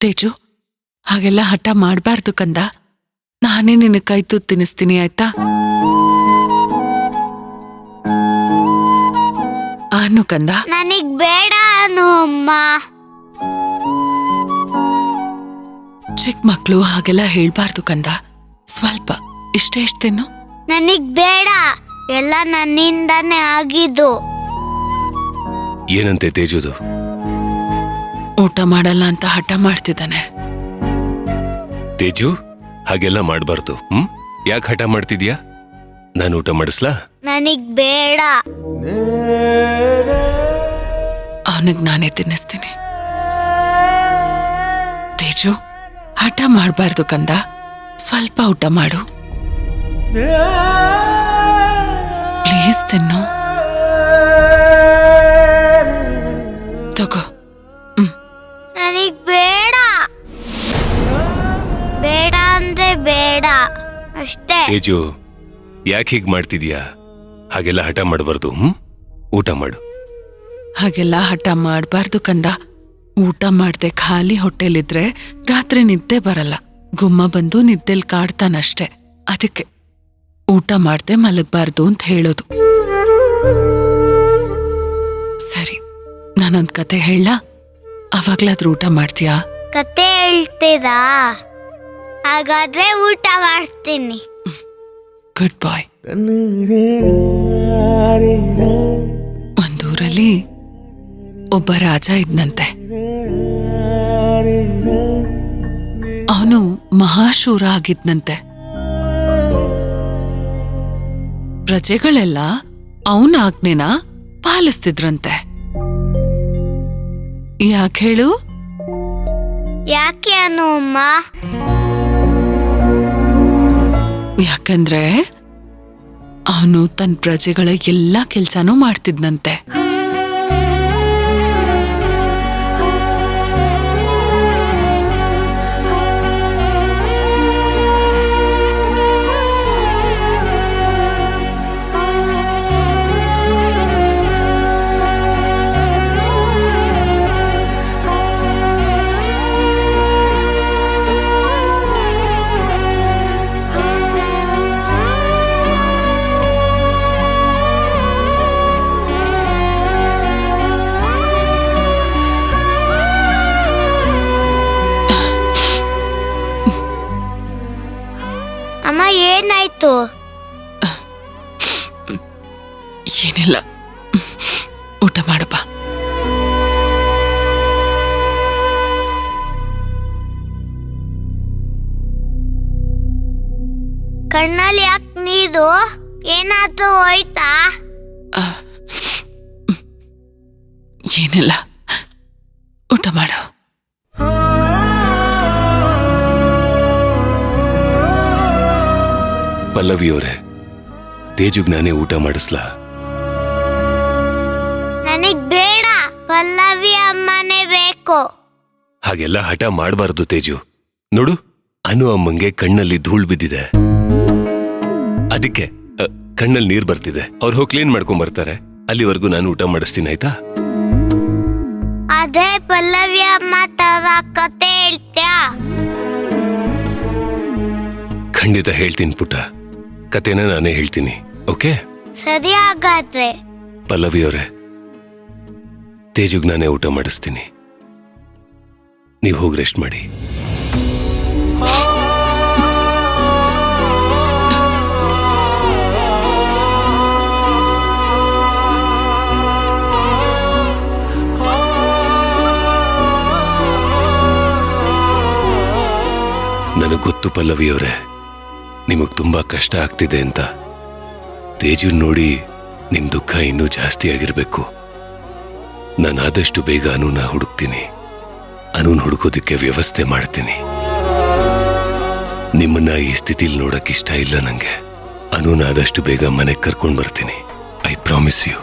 ತೇಜು, ಹಾಗೆಲ್ಲ ಹಠ ಮಾಡಬಾರ್ದು ಕಂದ. ನಾನೇ ನಿನ್ನ ಕೈ ತುತ್ತು ತಿನ್ನಿಸ್ತೀನಿ, ಆಯ್ತಾ? ಅನ್ನು ಕಂದ. ನನಗ್ ಬೇಡ ಅನು ಅಮ್ಮ. ಚಿಕ್ಕ ಮಕ್ಳು ಹಾಗೆಲ್ಲ ಹೇಳ್ಬಾರ್ದು ಕಂದ. ಸ್ವಲ್ಪ ಇಷ್ಟೇ ತಿನ್ನು. ನನಗ್ ಬೇಡ, ಎಲ್ಲ ನನ್ನಿಂದಾನೇ ಆಗಿದ್ದು. ಏನಂತೆ ತೇಜುದು? ಊಟ ಮಾಡಲ್ಲ ಅಂತ ಹಠ ಮಾಡ್ತಿದ್ದಾನೆ. ತೇಜು, ಹಾಗೆಲ್ಲ ಮಾಡ್ಬಾರ್ದು. ಯಾಕೆ ಹಠ ಮಾಡ್ತಿದ್ಯಾ? ನಾನು ಊಟ ಮಾಡಿಸ್ಲಾ? ನನಗ್ ಬೇಡ. ಅವನಿಗೆ ನಾನೇ ತಿನ್ನಿಸ್ತೀನಿ. ತೇಜು, ಹಠ ಮಾಡಬಾರ್ದು ಕಂದ. ಸ್ವಲ್ಪ ಊಟ ಮಾಡು, ಪ್ಲೀಸ್ ತಿನ್ನು. ತಗೋ. ನನಗ್ ಬೇಡ, ಬೇಡ ಅಂದ್ರೆ ಬೇಡ ಅಷ್ಟೇ. ತೇಜು, ಯಾಕೆ ಹೀಗ್ ಮಾಡ್ತಿದ್ಯಾ? ಹಾಗೆಲ್ಲ ಹಠ ಮಾಡಬಾರ್ದು. ಊಟ ಮಾಡು. ಹಾಗೆಲ್ಲ ಹಠ ಮಾಡಬಾರ್ದು ಕಂದ. ಊಟ ಮಾಡ್ದೆ ಖಾಲಿ ಹೊಟ್ಟೆಲಿದ್ರೆ ರಾತ್ರಿ ನಿದ್ದೆ ಬರಲ್ಲ. ಗುಮ್ಮ ಬಂದು ನಿದ್ದೆಲ್ ಕಾಡ್ತಾನಷ್ಟೆ. ಅದಕ್ಕೆ ಊಟ ಮಾಡ್ದೆ ಮಲಗಬಾರ್ದು ಅಂತ ಹೇಳೋದು. ಸರಿ, ನಾನೊಂದ್ ಕತೆ ಹೇಳಲಾ? ಅವಾಗ್ಲಾದ್ರೂ ಊಟ ಮಾಡ್ತೀಯಾ? ಕತೆ ಹೇಳ್ತೀರಾ? ಹಾಗಾದ್ರೆ ಊಟ ಮಾಡ್ತೀನಿ. ಗುಡ್ ಬಾಯ್. ಒಂದೂರಲ್ಲಿ ಒಬ್ಬ ರಾಜ ಇದ್ನಂತೆ. ಅವನು ಮಹಾಶೂರ ಆಗಿದ್ನಂತೆ. ಪ್ರಜೆಗಳೆಲ್ಲ ಅವನ ಆಜ್ಞೆನ ಪಾಲಿಸ್ತಿದ್ರಂತೆ. ಯಾಕೆ ಹೇಳು? ಯಾಕೆ ಅನು ಅಮ್ಮ? ಯಾಕಂದ್ರೆ ಅವನು ತನ್ನ ಪ್ರಜೆಗಳ ಎಲ್ಲಾ ಕೆಲ್ಸಾನೂ ಮಾಡ್ತಿದ್ನಂತೆ. ಅಮ್ಮ, ಏನಾಯ್ತು? ಏನಿಲ್ಲ, ಊಟ ಮಾಡಪ್ಪ. ಕಣ್ಣಲ್ಲಿ ಯಾಕೆ ನೀರು? ಏನಾದ್ರೂ ಹೋಯ್ತಾ? ಏನಿಲ್ಲ, ಊಟ ಮಾಡು. ಪಲ್ಲವಿಯವರೇ, ತೇಜುಗ್ ನಾನೇ ಊಟ ಮಾಡಿಸ್ಲಾ? ನನಗ್ ಬೇಡ, ಪಲ್ಲವಿ ಅಮ್ಮನೇ ಬೇಕು. ಹಾಗೆಲ್ಲ ಹಠ ಮಾಡಬಾರ್ದು ತೇಜು. ನೋಡು, ಅನು ಅಮ್ಮಂಗೆ ಕಣ್ಣಲ್ಲಿ ಧೂಳ್ ಬಿದ್ದಿದೆ. ಅದಕ್ಕೆ ಕಣ್ಣಲ್ಲಿ ನೀರ್ ಬರ್ತಿದೆ. ಅವ್ರು ಹೋಗಿ ಕ್ಲೀನ್ ಮಾಡ್ಕೊಂಡ್ ಬರ್ತಾರೆ. ಅಲ್ಲಿವರೆಗೂ ನಾನು ಊಟ ಮಾಡಿಸ್ತೀನಿ, ಆಯ್ತಾ? ಅದೇ ಪಲ್ಲವಿ ಅಮ್ಮ ತರ ಕತೆ ಹೇಳ್ತ್ಯಾ? ಖಂಡಿತ ಹೇಳ್ತೀನಿ ಪುಟ್ಟ. ಕತೆನ ನಾನೇ ಹೇಳ್ತೀನಿ, ಓಕೆ? ಸರಿ ಹಾಗಾದ್ರೆ. ಪಲ್ಲವಿಯವರೇ, ತೇಜುಗ್ ನಾನೇ ಊಟ ಮಾಡಿಸ್ತೀನಿ. ನೀವು ಹೋಗಿ ರೆಸ್ಟ್ ಮಾಡಿ. ನನಗೆ ಗೊತ್ತು ಪಲ್ಲವಿಯವರೇ, ನಿಮಗ್ ತುಂಬಾ ಕಷ್ಟ ಆಗ್ತಿದೆ ಅಂತ. ತೇಜು ನೋಡಿ ನಿಮ್ ದುಃಖ ಇನ್ನೂ ಜಾಸ್ತಿ ಆಗಿರ್ಬೇಕು. ನಾನು ಆದಷ್ಟು ಬೇಗ ಅನುನ ಹುಡುಕ್ತೀನಿ. ಅನುನ್ ಹುಡುಕೋದಿಕ್ಕೆ ವ್ಯವಸ್ಥೆ ಮಾಡ್ತೀನಿ. ನಿಮ್ಮನ್ನ ಈ ಸ್ಥಿತಿಲಿ ನೋಡಕ್ ಇಷ್ಟ ಇಲ್ಲ ನಂಗೆ. ಅನುನ ಆದಷ್ಟು ಬೇಗ ಮನೆಗೆ ಕರ್ಕೊಂಡ್ ಬರ್ತೀನಿ. I promise you.